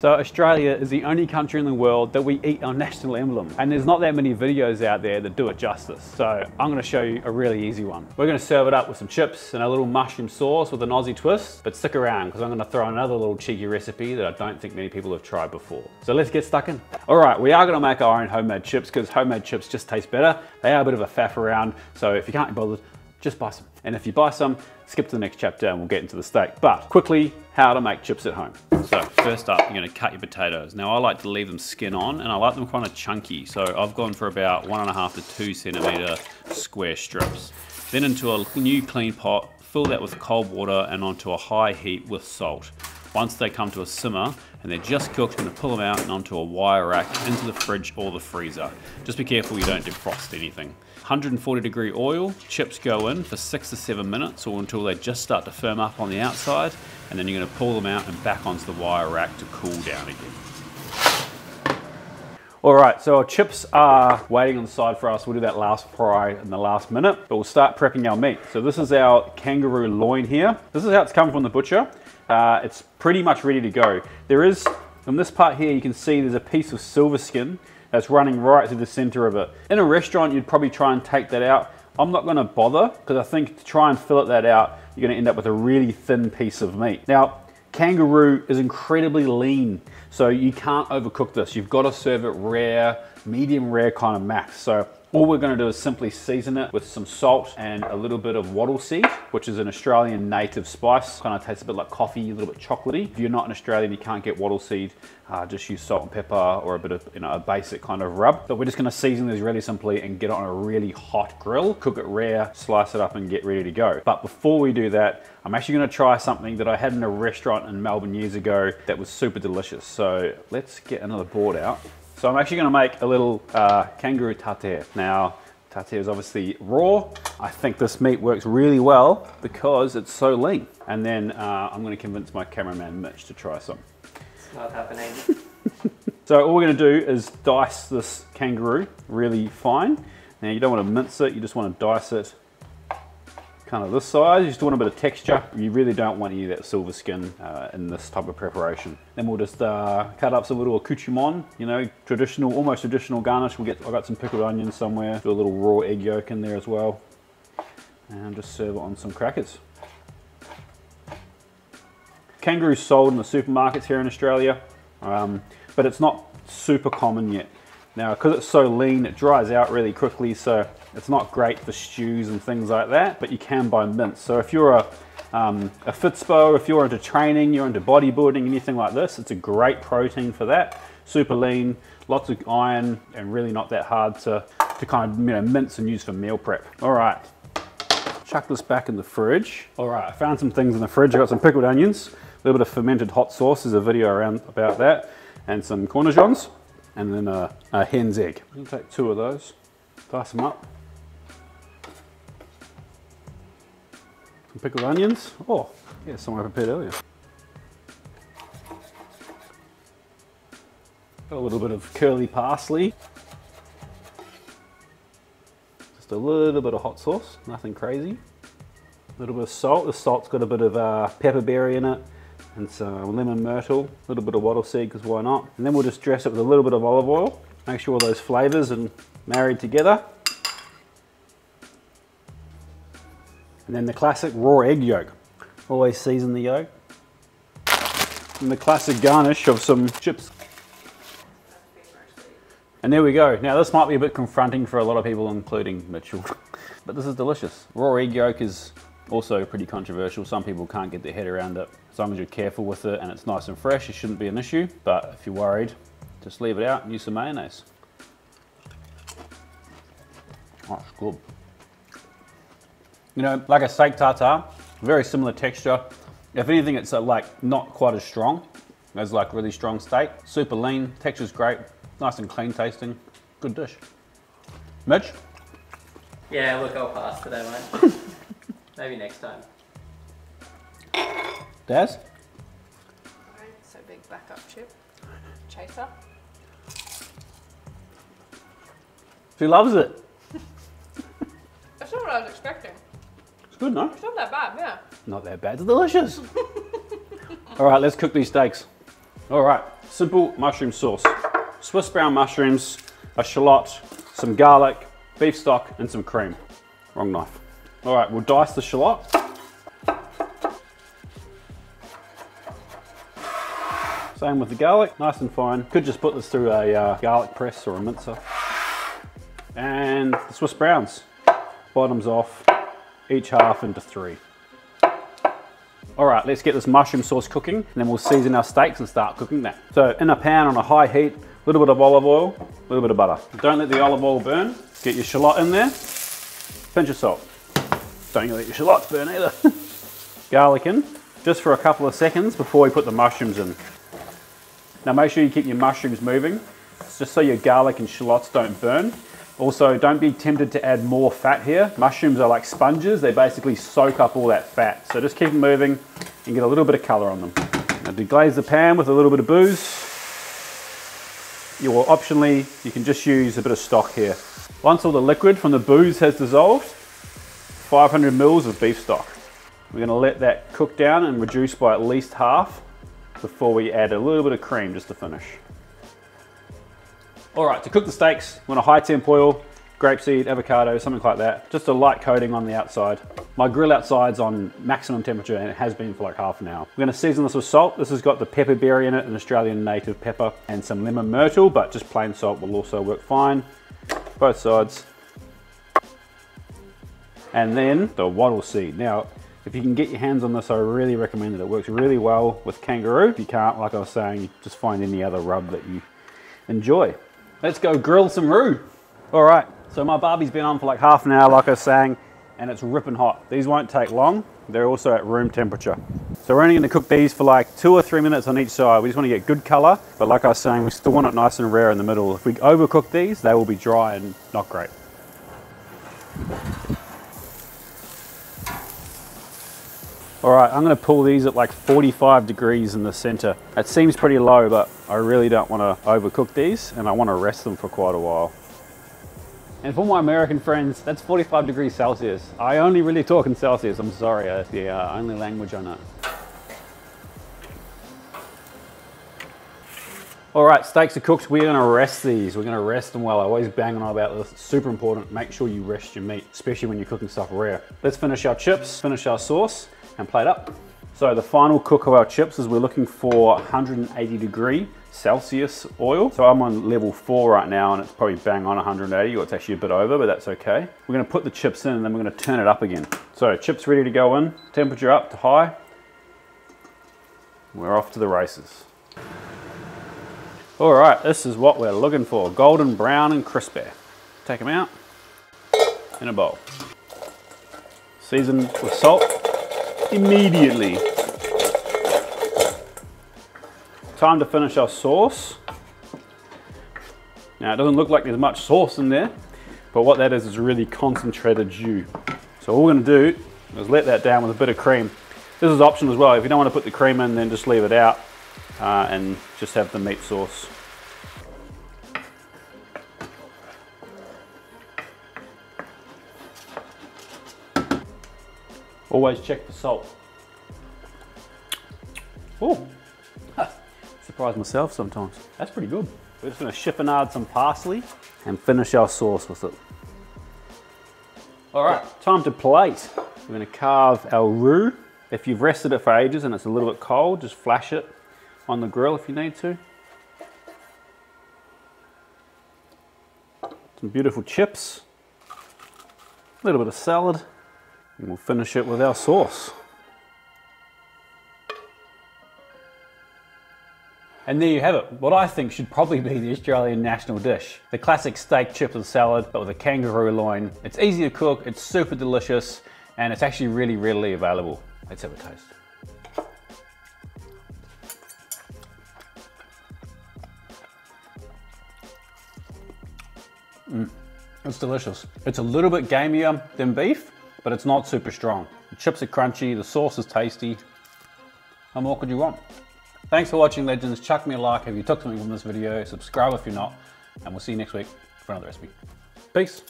So Australia is the only country in the world that we eat our national emblem, and there's not that many videos out there that do it justice. So I'm going to show you a really easy one. We're going to serve it up with some chips and a little mushroom sauce with an Aussie twist, but stick around because I'm going to throw another little cheeky recipe that I don't think many people have tried before. So let's get stuck in. All right, we are going to make our own homemade chips because homemade chips just taste better. They are a bit of a faff around, so if you can't be bothered, just buy some. And if you buy some, skip to the next chapter and we'll get into the steak. But quickly, how to make chips at home. So first up, you're gonna cut your potatoes. Now I like to leave them skin on and I like them kind of chunky. So I've gone for about 1.5 to 2 centimeter square strips. Then into a new clean pot, fill that with cold water and onto a high heat with salt. Once they come to a simmer and they're just cooked, you're gonna pull them out and onto a wire rack into the fridge or the freezer. Just be careful you don't defrost anything. 140-degree oil, chips go in for 6 to 7 minutes or until they just start to firm up on the outside, and then you're going to pull them out and back onto the wire rack to cool down again. Alright, so our chips are waiting on the side for us. We'll do that last fry in the last minute, but we'll start prepping our meat. So this is our kangaroo loin here. This is how it's come from the butcher. It's pretty much ready to go. There is, on this part here, you can see there's a piece of silver skin that's running right through the center of it. In a restaurant, you'd probably try and take that out. I'm not gonna bother, because I think to try and fillet that out, you're gonna end up with a really thin piece of meat. Now, kangaroo is incredibly lean, so you can't overcook this. You've gotta serve it rare, medium rare kind of max. So all we're gonna do is simply season it with some salt and a little bit of wattleseed, which is an Australian native spice. Kind of tastes a bit like coffee, a little bit chocolatey. If you're not an Australian, you can't get wattleseed, just use salt and pepper or a bit of, a basic kind of rub. But we're just gonna season these really simply and get it on a really hot grill, cook it rare, slice it up and get ready to go. But before we do that, I'm actually gonna try something that I had in a restaurant in Melbourne years ago that was super delicious. So let's get another board out. So I'm actually going to make a little kangaroo tartare. Now, tartare is obviously raw. I think this meat works really well because it's so lean. And then I'm going to convince my cameraman Mitch to try some. It's not happening. So all we're going to do is dice this kangaroo really fine. Now you don't want to mince it, you just want to dice it kind of this size. You just want a bit of texture. You really don't want any of that silver skin in this type of preparation. Then we'll just cut up some little accoutrement, traditional, almost traditional garnish. I've got some pickled onions somewhere. Do a little raw egg yolk in there as well. And just serve it on some crackers. Kangaroo's sold in the supermarkets here in Australia, but it's not super common yet. Now, because it's so lean, it dries out really quickly, so it's not great for stews and things like that, but you can buy mince. So if you're a fitspo, if you're into training, you're into bodybuilding, anything like this, it's a great protein for that. Super lean, lots of iron, and really not that hard to kind of mince and use for meal prep. All right, chuck this back in the fridge. All right, I found some things in the fridge. I got some pickled onions, a little bit of fermented hot sauce. There's a video around about that, and some cornichons. And then a hen's egg. I'm gonna take 2 of those, dice them up. Some pickled onions. Oh, yeah, some I prepared earlier. Got a little bit of curly parsley. Just a little bit of hot sauce, nothing crazy. A little bit of salt. The salt's got a bit of pepperberry in it. And some lemon myrtle, a little bit of wattleseed, because why not? And then we'll just dress it with a little bit of olive oil. Make sure all those flavors are married together. And then the classic raw egg yolk. Always season the yolk. And the classic garnish of some chips. And there we go. Now this might be a bit confronting for a lot of people, including Mitchell. But this is delicious. Raw egg yolk is also pretty controversial. Some people can't get their head around it. As long as you're careful with it and it's nice and fresh, it shouldn't be an issue. But if you're worried, just leave it out and use some mayonnaise. Oh, it's good. Like a steak tartare, very similar texture. If anything, it's like not quite as strong as like really strong steak. Super lean, texture's great, nice and clean tasting. Good dish. Mitch? Yeah, look, I'll pass today, mate. Maybe next time. Daz? Alright, so big backup chip. Chaser. She loves it. That's not what I was expecting. It's good, no? It's not that bad, yeah. Not that bad, it's delicious. All right, let's cook these steaks. All right, Simple mushroom sauce. Swiss brown mushrooms, a shallot, some garlic, beef stock, and some cream. Wrong knife. All right, we'll dice the shallot. Same with the garlic, nice and fine. Could just put this through a garlic press or a mincer. And the Swiss browns, bottoms off, each half into 3. All right, let's get this mushroom sauce cooking, and then we'll season our steaks and start cooking that. So in a pan on a high heat, a little bit of olive oil, a little bit of butter. Don't let the olive oil burn. Get your shallot in there, pinch of salt. Don't let your shallots burn either. Garlic in, just for a couple of seconds before we put the mushrooms in. Now make sure you keep your mushrooms moving, just so your garlic and shallots don't burn. Also, don't be tempted to add more fat here. Mushrooms are like sponges. They basically soak up all that fat. So just keep them moving and get a little bit of color on them. Now deglaze the pan with a little bit of booze. You can just use a bit of stock here. Once all the liquid from the booze has dissolved, 500 mils of beef stock. We're gonna let that cook down and reduce by at least half before we add a little bit of cream just to finish. All right, to cook the steaks, we want a high temp oil, grapeseed, avocado, something like that. Just a light coating on the outside. My grill outside's on maximum temperature and it has been for like half an hour. We're gonna season this with salt. This has got the pepper berry in it, an Australian native pepper, and some lemon myrtle, but just plain salt will also work fine. Both sides. And then the wattleseed. Now, if you can get your hands on this, I really recommend it. It works really well with kangaroo. If you can't, like I was saying, you just find any other rub that you enjoy. Let's go grill some roo. All right, so my barbie's been on for like half an hour, like I was saying, and it's ripping hot. These won't take long. They're also at room temperature. So we're only gonna cook these for like 2 or 3 minutes on each side. We just wanna get good color, but like I was saying, we still want it nice and rare in the middle. If we overcook these, they will be dry and not great. All right, I'm gonna pull these at like 45 degrees in the center. It seems pretty low, but I really don't wanna overcook these and I wanna rest them for quite a while. And for my American friends, that's 45 degrees Celsius. I only really talk in Celsius, I'm sorry, that's the only language I know. All right, steaks are cooked. We're gonna rest these. We're gonna rest them well. I always bang on about this. It's super important. Make sure you rest your meat, especially when you're cooking stuff rare. Let's finish our chips, finish our sauce, and plate up. So the final cook of our chips is we're looking for 180 degree Celsius oil. So I'm on level 4 right now and it's probably bang on 180, or it's actually a bit over, but that's okay. We're gonna put the chips in and then we're gonna turn it up again. So chips ready to go in, temperature up to high. We're off to the races. All right, this is what we're looking for. Golden brown and crispy. Take them out in a bowl. Season with salt immediately. Time to finish our sauce. Now it doesn't look like there's much sauce in there, but what that is really concentrated jus. So all we're gonna do is let that down with a bit of cream. This is optional as well. If you don't want to put the cream in, then just leave it out and just have the meat sauce. Always check for salt. Oh, surprise myself sometimes. That's pretty good. We're just gonna chiffonade some parsley and finish our sauce with it. All right, time to plate. We're gonna carve our roux. If you've rested it for ages and it's a little bit cold, just flash it on the grill if you need to. Some beautiful chips, a little bit of salad, and we'll finish it with our sauce. And there you have it, what I think should probably be the Australian national dish. The classic steak, chips and salad, but with a kangaroo loin. It's easy to cook, it's super delicious, and it's actually really readily available. Let's have a taste. It's delicious. It's a little bit gamier than beef, but it's not super strong. The chips are crunchy, the sauce is tasty. How more could you want? Thanks for watching, legends. Chuck me a like if you took something from this video, subscribe if you're not, and we'll see you next week for another recipe. Peace.